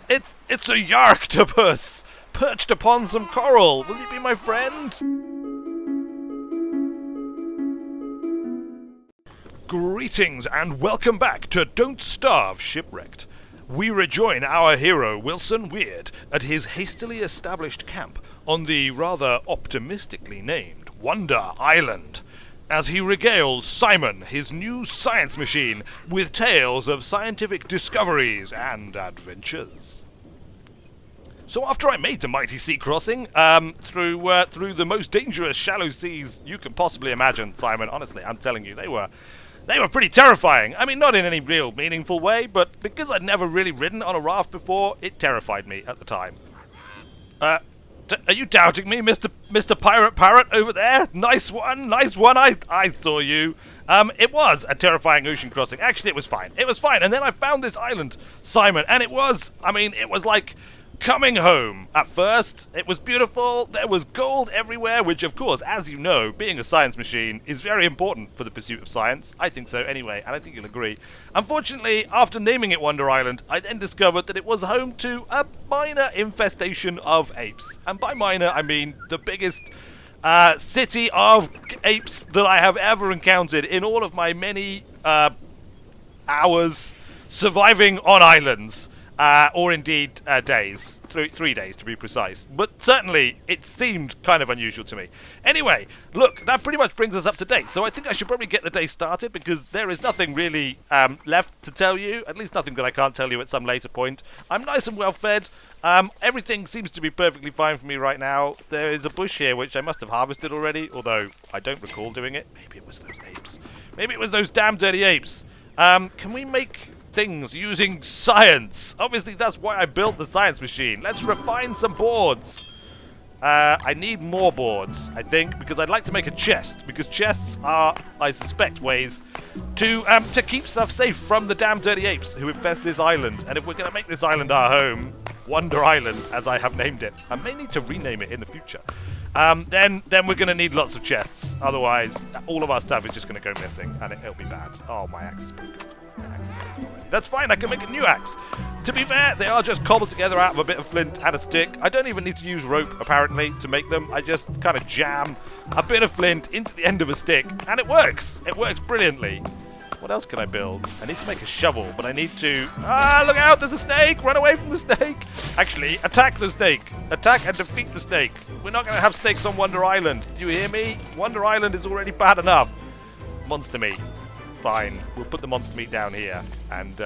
It's a Yaarctopus! Perched upon some coral! Will you be my friend? Greetings and welcome back to Don't Starve Shipwrecked. We rejoin our hero Wilson Weird at his hastily established camp on the rather optimistically named Wonder Island, as he regales Simon, his new science machine, with tales of scientific discoveries and adventures. So after I made the mighty sea crossing, through the most dangerous shallow seas you can possibly imagine, Simon, honestly, I'm telling you, they were pretty terrifying. I mean, not in any real meaningful way, but because I'd never really ridden on a raft before, it terrified me at the time. Are you doubting me, Mr. Pirate Parrot over there? Nice one, I saw you. It was a terrifying ocean crossing. Actually, it was fine. And then I found this island, Simon, and it was like coming home. At first, it was beautiful. There was gold everywhere, which, of course, as you know, being a science machine is very important for the pursuit of science. I think so anyway, and I think you'll agree. Unfortunately, after naming it Wonder Island, I then discovered that it was home to a minor infestation of apes. And by minor, I mean the biggest city of apes that I have ever encountered in all of my many hours surviving on islands. Or indeed days, 3 days to be precise. But certainly, it seemed kind of unusual to me. Anyway, look, that pretty much brings us up to date. So I think I should probably get the day started because there is nothing really left to tell you. At least nothing that I can't tell you at some later point. I'm nice and well fed. Everything seems to be perfectly fine for me right now. There is a bush here which I must have harvested already, although I don't recall doing it. Maybe it was those apes. Maybe it was those damn dirty apes. Can we make things using science? Obviously, that's why I built the science machine. Let's refine some boards. I need more boards, I think, because I'd like to make a chest, because chests are, I suspect, ways to keep stuff safe from the damn dirty apes who infest this island. And if we're going to make this island our home, Wonder Island, as I have named it, I may need to rename it in the future. Then we're going to need lots of chests. Otherwise, all of our stuff is just going to go missing, and it'll be bad. Oh, my axe is broken. That's fine, I can make a new axe. To be fair, they are just cobbled together out of a bit of flint and a stick. I don't even need to use rope, apparently, to make them. I just kind of jam a bit of flint into the end of a stick, and it works. It works brilliantly. What else can I build? I need to make a shovel, but I need to... Ah, look out, there's a snake! Run away from the snake! Actually, attack the snake. Attack and defeat the snake. We're not going to have snakes on Wonder Island. Do you hear me? Wonder Island is already bad enough. Monster meat. Fine. We'll put the monster meat down here, and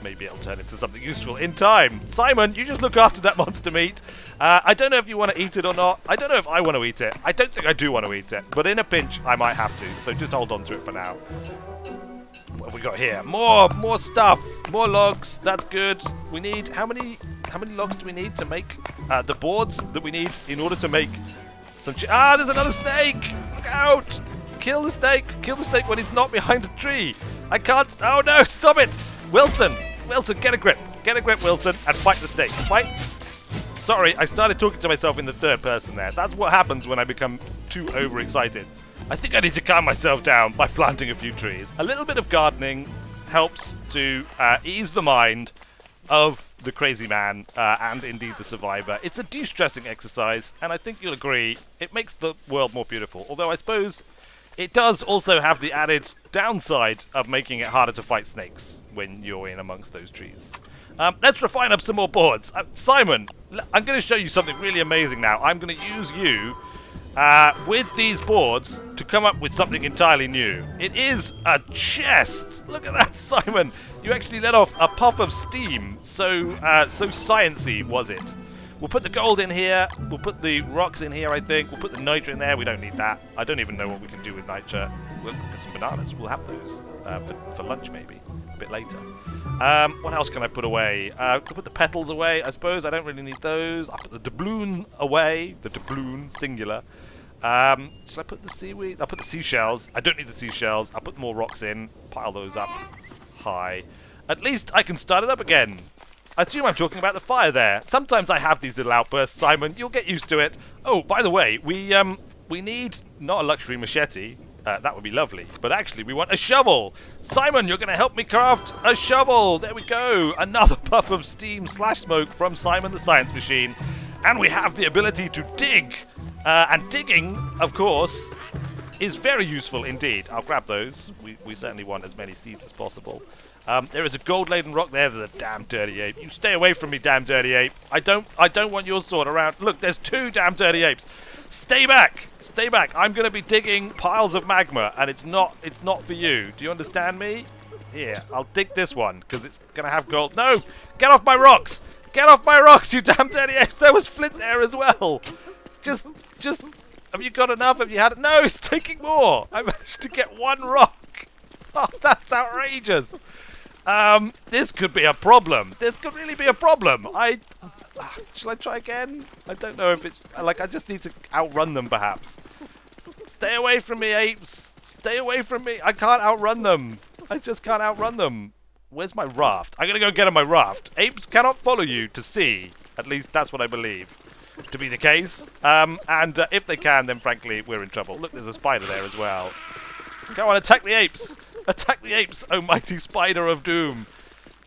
maybe it'll turn into something useful in time. Simon, you just look after that monster meat. I don't know if you want to eat it or not. I don't know if I want to eat it. I don't think I do want to eat it, but in a pinch, I might have to, so just hold on to it for now. What have we got here? More stuff. More logs. That's good. We need... How many logs do we need to make the boards that we need in order to make some... there's another snake! Look out! Kill the snake! Kill the snake when he's not behind a tree! I can't... Oh no! Stop it! Wilson! Wilson, get a grip! Get a grip, Wilson, and fight the snake. Fight! Sorry, I started talking to myself in the third person there. That's what happens when I become too overexcited. I think I need to calm myself down by planting a few trees. A little bit of gardening helps to ease the mind of the crazy man and indeed the survivor. It's a de-stressing exercise, and I think you'll agree it makes the world more beautiful. Although I suppose... it does also have the added downside of making it harder to fight snakes when you're in amongst those trees. Let's refine up some more boards. Simon, I'm going to show you something really amazing now. I'm going to use you with these boards to come up with something entirely new. It is a chest. Look at that, Simon. You actually let off a puff of steam. So science-y was it. We'll put the gold in here. We'll put the rocks in here, I think. We'll put the nitra in there. We don't need that. I don't even know what we can do with nitra. We'll get some bananas. We'll have those for lunch, maybe, a bit later. What else can I put away? I can put the petals away, I suppose. I don't really need those. I'll put the doubloon away. The doubloon, singular. Should I put the seaweed? I'll put the seashells. I don't need the seashells. I'll put more rocks in. Pile those up high. At least I can start it up again. I assume I'm talking about the fire there. Sometimes I have these little outbursts, Simon. You'll get used to it. Oh, by the way, we need not a luxury machete. that would be lovely. But actually, we want a shovel. Simon, you're going to help me craft a shovel. There we go. Another puff of steam / smoke from Simon the Science Machine. And we have the ability to dig. And digging, of course, is very useful indeed. I'll grab those. We certainly want as many seeds as possible. There is a gold-laden rock there. There's a damn dirty ape. You stay away from me, damn dirty ape. I don't want your sword around. Look, there's 2 damn dirty apes. Stay back. Stay back. I'm going to be digging piles of magma, and it's not for you. Do you understand me? Here, I'll dig this one, because it's going to have gold. No! Get off my rocks! Get off my rocks, you damn dirty apes! There was flint there as well. Just... Have you got enough? Have you had it? No, it's taking more. I managed to get 1 rock. Oh, that's outrageous. This could be a problem. This could really be a problem. Shall I try again? I don't know if it's... I just need to outrun them, perhaps. Stay away from me, apes. Stay away from me. I can't outrun them. I just can't outrun them. Where's my raft? I'm going to go get on my raft. Apes cannot follow you to sea. At least that's what I believe to be the case. If they can, then frankly, we're in trouble. Look, there's a spider there as well. Go on, attack the apes. Attack the apes, oh mighty spider of doom.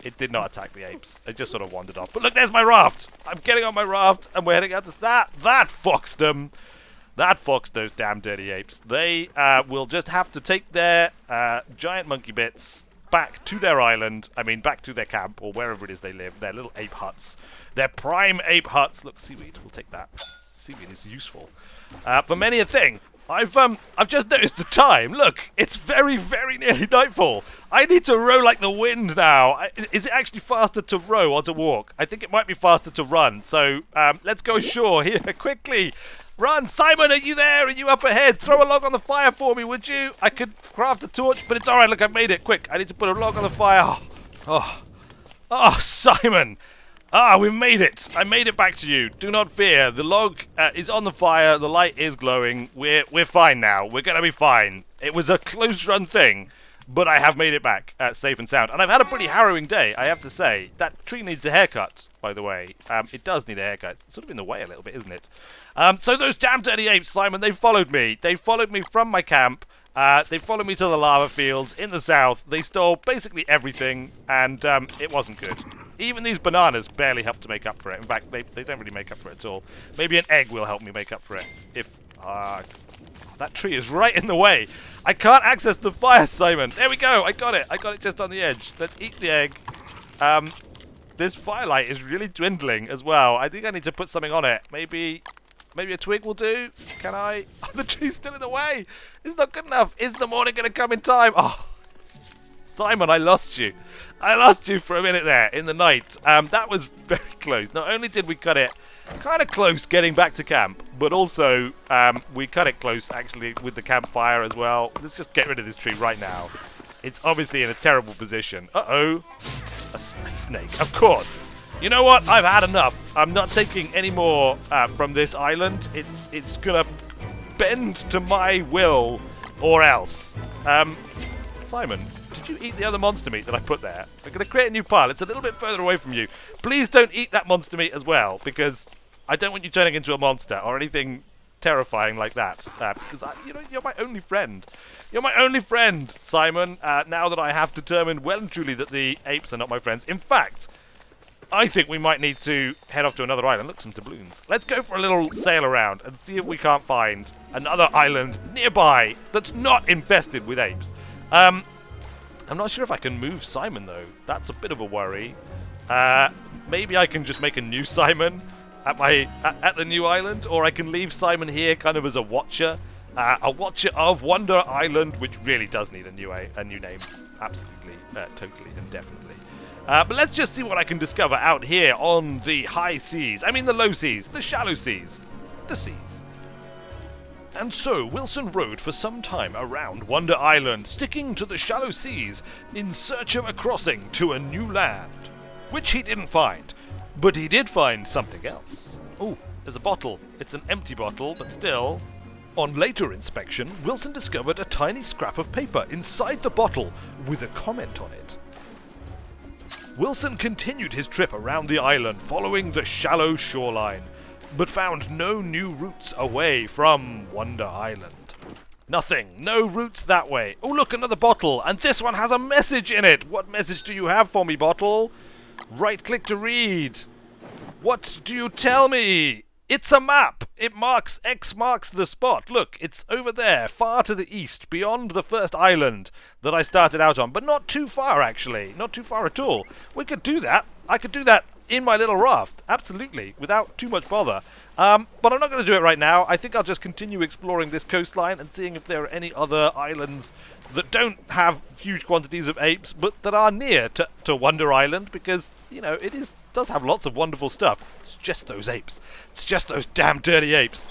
It did not attack the apes. It just sort of wandered off. But look, there's my raft. I'm getting on my raft, and we're heading out to that foxed them. That foxed those damn dirty apes. They will just have to take their giant monkey bits back to their island. I mean, back to their camp, or wherever it is they live. Their little ape huts. Their prime ape huts. Look, seaweed. We'll take that. Seaweed is useful for many a thing. I've just noticed the time. Look, it's very, very nearly nightfall. I need to row like the wind now. Is it actually faster to row or to walk? I think it might be faster to run. So let's go ashore here quickly. Run, Simon! Are you there? Are you up ahead? Throw a log on the fire for me, would you? I could craft a torch, but it's all right. Look, I've made it. Quick, I need to put a log on the fire. Oh, Simon! We made it. I made it back to you. Do not fear. The log is on the fire. The light is glowing. We're fine now. We're going to be fine. It was a close run thing, but I have made it back safe and sound. And I've had a pretty harrowing day, I have to say. That tree needs a haircut, by the way. It does need a haircut. It's sort of in the way a little bit, isn't it? So those damn dirty apes, Simon, they followed me. They followed me from my camp. They followed me to the lava fields in the south. They stole basically everything, and it wasn't good. Even these bananas barely help to make up for it. In fact, they don't really make up for it at all. Maybe an egg will help me make up for it. If that tree is right in the way. I can't access the fire, Simon. There we go. I got it. I got it just on the edge. Let's eat the egg. This firelight is really dwindling as well. I think I need to put something on it. Maybe a twig will do. Can I? Oh, the tree's still in the way. It's not good enough. Is the morning going to come in time? Oh, Simon, I lost you. I lost you for a minute there in the night. That was very close. Not only did we cut it kind of close getting back to camp, but also we cut it close actually with the campfire as well. Let's just get rid of this tree right now. It's obviously in a terrible position. Uh-oh. A snake. Of course. You know what? I've had enough. I'm not taking any more from this island. It's gonna bend to my will or else. Simon, did you eat the other monster meat that I put there? I'm gonna create a new pile. It's a little bit further away from you. Please don't eat that monster meat as well, because I don't want you turning into a monster or anything terrifying like that. Because you're my only friend. You're my only friend, Simon. Now that I have determined well and truly that the apes are not my friends. In fact, I think we might need to head off to another island. Look, some doubloons. Let's go for a little sail around and see if we can't find another island nearby that's not infested with apes. I'm not sure if I can move Simon, though. That's a bit of a worry. Maybe I can just make a new Simon at the new island, or I can leave Simon here kind of as a watcher of Wonder Island, which really does need a new name. Absolutely, totally, and definitely. But let's just see what I can discover out here on the high seas. I mean the low seas, the shallow seas, the seas. And so Wilson rowed for some time around Wonder Island, sticking to the shallow seas in search of a crossing to a new land, which he didn't find. But he did find something else. Oh, there's a bottle. It's an empty bottle, but still. On later inspection, Wilson discovered a tiny scrap of paper inside the bottle with a comment on it. Wilson continued his trip around the island following the shallow shoreline, but found no new routes away from Wonder Island. Nothing. No routes that way. Oh, look, another bottle. And this one has a message in it. What message do you have for me, bottle? Right-click to read. What do you tell me? It's a map. X marks the spot. Look, it's over there, far to the east, beyond the first island that I started out on. But not too far, actually. Not too far at all. We could do that. I could do that in my little raft. Absolutely. Without too much bother. But I'm not going to do it right now. I think I'll just continue exploring this coastline and seeing if there are any other islands that don't have huge quantities of apes, but that are near to Wonder Island, because, you know, does have lots of wonderful stuff. It's just those apes. It's just those damn dirty apes.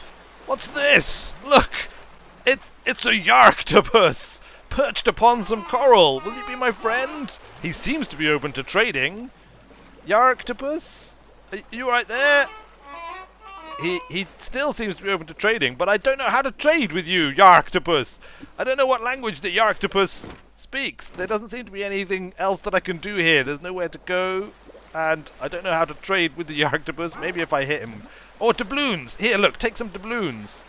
What's this? Look! It's a Yaarctopus! Perched upon some coral. Will you be my friend? He seems to be open to trading. Yaarctopus? Are you right there? He still seems to be open to trading, but I don't know how to trade with you, Yaarctopus. I don't know what language the Yaarctopus speaks. There doesn't seem to be anything else that I can do here. There's nowhere to go, and I don't know how to trade with the Yaarctopus. Maybe if I hit him. Or doubloons. Here, look, take some doubloons.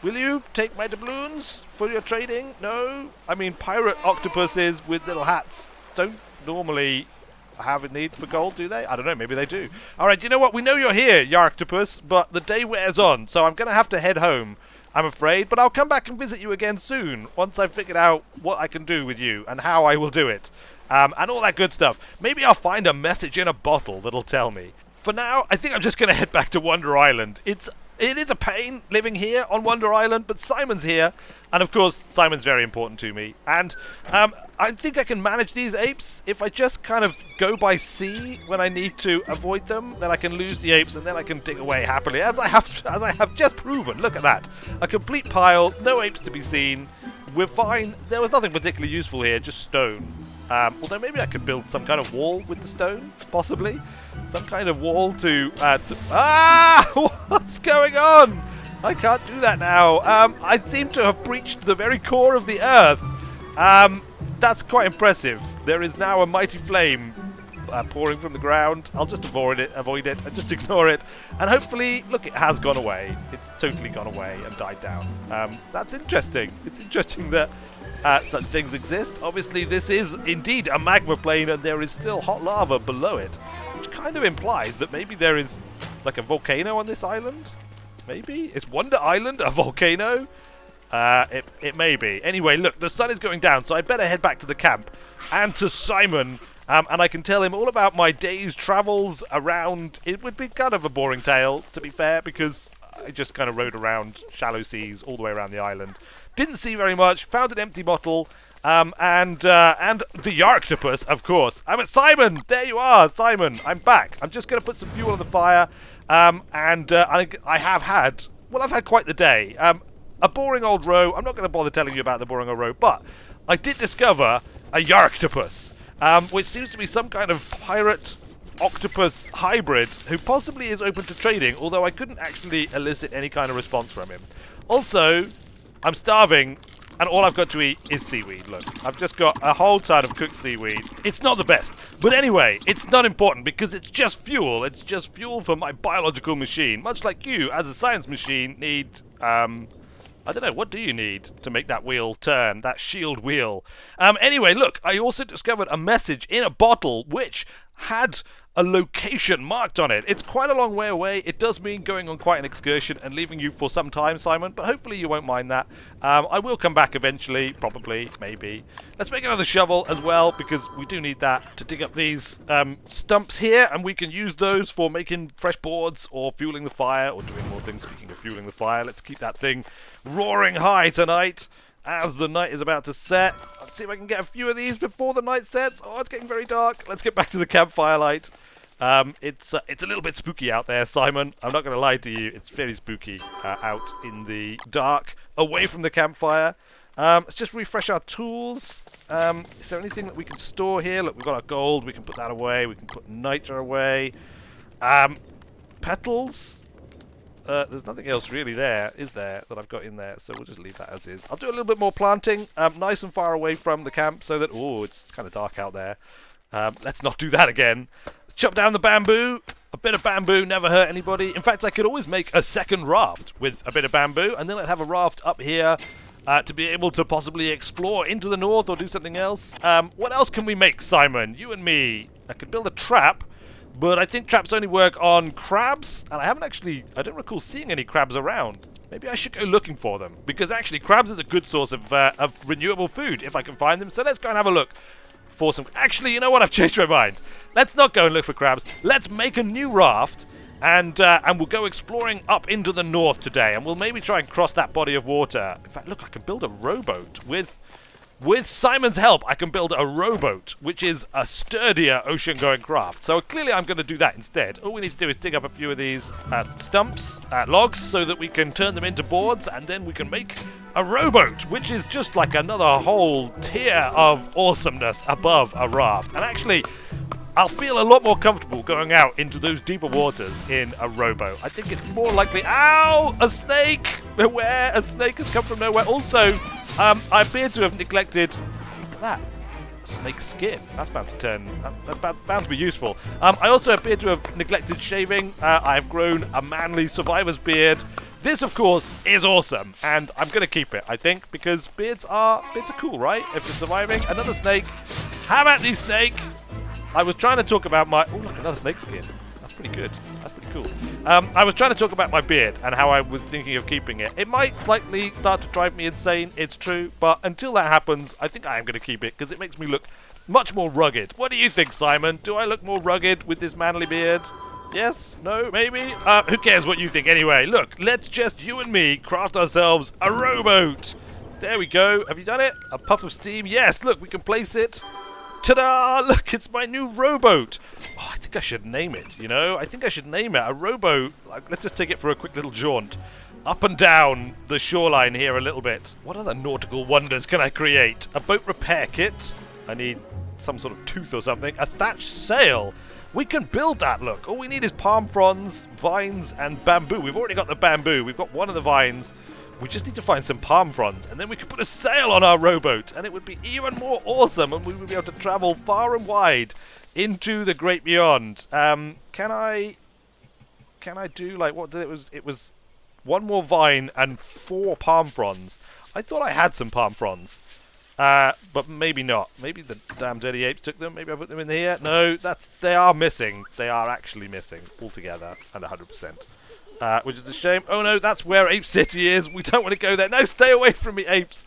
Will you take my doubloons for your trading? No? I mean, pirate octopuses with little hats don't normally have a need for gold, do they? I don't know, maybe they do. Alright, you know what? We know you're here, Yaarctopus, but the day wears on, so I'm going to have to head home, I'm afraid. But I'll come back and visit you again soon, once I've figured out what I can do with you, and how I will do it. And all that good stuff. Maybe I'll find a message in a bottle that'll tell me. For now, I think I'm just going to head back to Wonder Island. It is a pain living here on Wonder Island, but Simon's here, and of course, Simon's very important to me. And I think I can manage these apes if I just kind of go by sea when I need to avoid them. Then I can lose the apes, and then I can dig away happily, as I have just proven. Look at that, a complete pile, no apes to be seen. We're fine. There was nothing particularly useful here, just stone. Although maybe I could build some kind of wall with the stone, possibly. Some kind of wall to what's going on? I can't do that now. I seem to have breached the very core of the earth. That's quite impressive. There is now a mighty flame pouring from the ground. I'll just avoid it, and just ignore it. And hopefully, look, it has gone away. It's totally gone away and died down. That's interesting. It's interesting that such things exist. Obviously, this is indeed a magma plane, and there is still hot lava below it, which kind of implies that maybe there is like a volcano on this island. Maybe? Is Wonder Island a volcano? It may be. Anyway, look, the sun is going down, so I better head back to the camp and to Simon, and I can tell him all about my day's travels around. It would be kind of a boring tale, to be fair, because I just kind of rode around shallow seas all the way around the island. Didn't see very much, found an empty bottle, and the Yaarctopus, of course. Simon! There you are, Simon! I'm back. I'm just going to put some fuel on the fire, I have had, well, I've had quite the day. A boring old row. I'm not going to bother telling you about the boring old row, but I did discover a Yaarctopus, which seems to be some kind of pirate octopus hybrid who possibly is open to trading, although I couldn't actually elicit any kind of response from him. Also, I'm starving, and all I've got to eat is seaweed. Look, I've just got a whole ton of cooked seaweed. It's not the best, but anyway, it's not important because it's just fuel. It's just fuel for my biological machine, much like you, as a science machine, need, I don't know, what do you need to make that wheel turn, that shield wheel? Anyway, look, I also discovered a message in a bottle which had a location marked on it. It's quite a long way away. It does mean going on quite an excursion and leaving you for some time, Simon, but hopefully you won't mind that. I will come back eventually, probably, maybe. Let's make another shovel as well, because we do need that to dig up these stumps here, and we can use those for making fresh boards or fueling the fire or doing more things. Speaking of fueling the fire, let's keep that thing roaring high tonight as the night is about to set. Let's see if I can get a few of these before the night sets. Oh, it's getting very dark. Let's get back to the campfire light. It's a little bit spooky out there, Simon. I'm not going to lie to you. It's very spooky out in the dark, away from the campfire. Let's just refresh our tools. Is there anything that we can store here? Look, we've got our gold. We can put that away. We can put niter away. Petals. There's nothing else really there, is there, that I've got in there, so we'll just leave that as is. I'll do a little bit more planting, nice and far away from the camp, so that, oh, it's kind of dark out there. Let's not do that again. Chop down the bamboo. A bit of bamboo never hurt anybody. In fact, I could always make a second raft with a bit of bamboo, and then I'd have a raft up here to be able to possibly explore into the north or do something else. What else can we make, Simon? You and me. I could build a trap, but I think traps only work on crabs, and I don't recall seeing any crabs around. Maybe I should go looking for them, because actually crabs is a good source of renewable food if I can find them. So let's go and have a look for some. Actually, you know what? I've changed my mind. Let's not go and look for crabs. Let's make a new raft, and we'll go exploring up into the north today, and we'll maybe try and cross that body of water. In fact, look, I can build a rowboat with Simon's help. I can build a rowboat, which is a sturdier ocean-going craft. So clearly I'm going to do that instead. All we need to do is dig up a few of these stumps, logs, so that we can turn them into boards, and then we can make a rowboat, which is just like another whole tier of awesomeness above a raft. And actually, I'll feel a lot more comfortable going out into those deeper waters in a rowboat. I think it's more likely... Ow! A snake! Beware! A snake has come from nowhere. Also, I appear to have neglected... Look at that. Snake skin. That's bound to turn... That's bound to be useful. I also appear to have neglected shaving. I've grown a manly survivor's beard. This, of course, is awesome. And I'm going to keep it, I think, because beards are cool, right? If you're surviving. Another snake. How about these snake? I was trying to talk about my... Oh, look, another snake skin. That's pretty good. That's pretty cool. I was trying to talk about my beard and how I was thinking of keeping it. It might slightly start to drive me insane, it's true, but until that happens, I think I am going to keep it because it makes me look much more rugged. What do you think, Simon? Do I look more rugged with this manly beard? Yes? No? Maybe? Who cares what you think anyway? Look, let's just, you and me, craft ourselves a rowboat. There we go. Have you done it? A puff of steam. Yes, look, we can place it. Ta-da! Look, it's my new rowboat. Oh, I think I should name it, you know? I think I should name it a rowboat. Like, let's just take it for a quick little jaunt up and down the shoreline here a little bit. What other nautical wonders can I create? A boat repair kit. I need some sort of tooth or something. A thatched sail. We can build that, look. All we need is palm fronds, vines, and bamboo. We've already got the bamboo. We've got one of the vines. We just need to find some palm fronds, and then we could put a sail on our rowboat, and it would be even more awesome, and we would be able to travel far and wide into the great beyond. Can I do, like, what did it was? It was one more vine and 4 palm fronds. I thought I had some palm fronds, but maybe not. Maybe the damn dirty apes took them. Maybe I put them in here. No, they are missing. They are actually missing altogether, and 100%. Which is a shame. Oh no, that's where Ape City is. We don't want to go there. No, stay away from me, apes.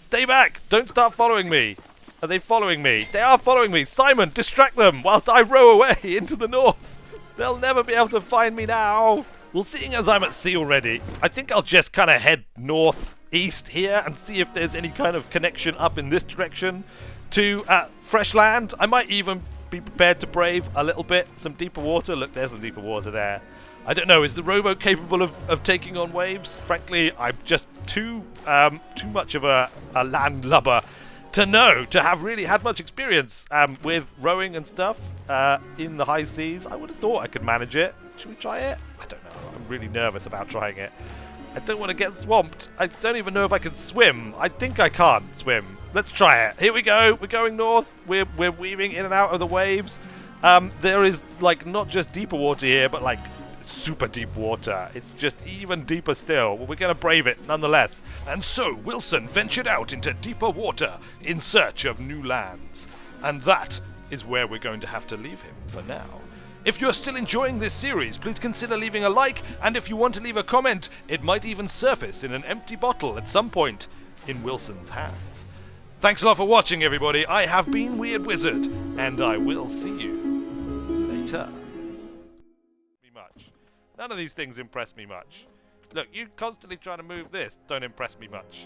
Stay back. Don't start following me. Are they following me? They are following me. Simon, distract them whilst I row away into the north. They'll never be able to find me now. Well, seeing as I'm at sea already, I think I'll just kind of head northeast here and see if there's any kind of connection up in this direction to fresh land. I might even be prepared to brave a little bit. Some deeper water. Look, there's some deeper water there. I don't know, is the rowboat capable of taking on waves? Frankly, I'm just too much of a landlubber to have really had much experience with rowing and stuff in the high seas. I would have thought I could manage it. Should we try it? I don't know. I'm really nervous about trying it. I don't want to get swamped. I don't even know if I can swim. I think I can't swim. Let's try it. Here we go. We're going north. We're weaving in and out of the waves. There is, like, not just deeper water here, but, like, super deep water. It's just even deeper still. Well, we're going to brave it nonetheless. And so Wilson ventured out into deeper water in search of new lands. And that is where we're going to have to leave him for now. If you're still enjoying this series, please consider leaving a like, and if you want to leave a comment, it might even surface in an empty bottle at some point in Wilson's hands. Thanks a lot for watching, everybody. I have been Weird Wizard, and I will see you later. None of these things impress me much. Look, you constantly trying to move this don't impress me much.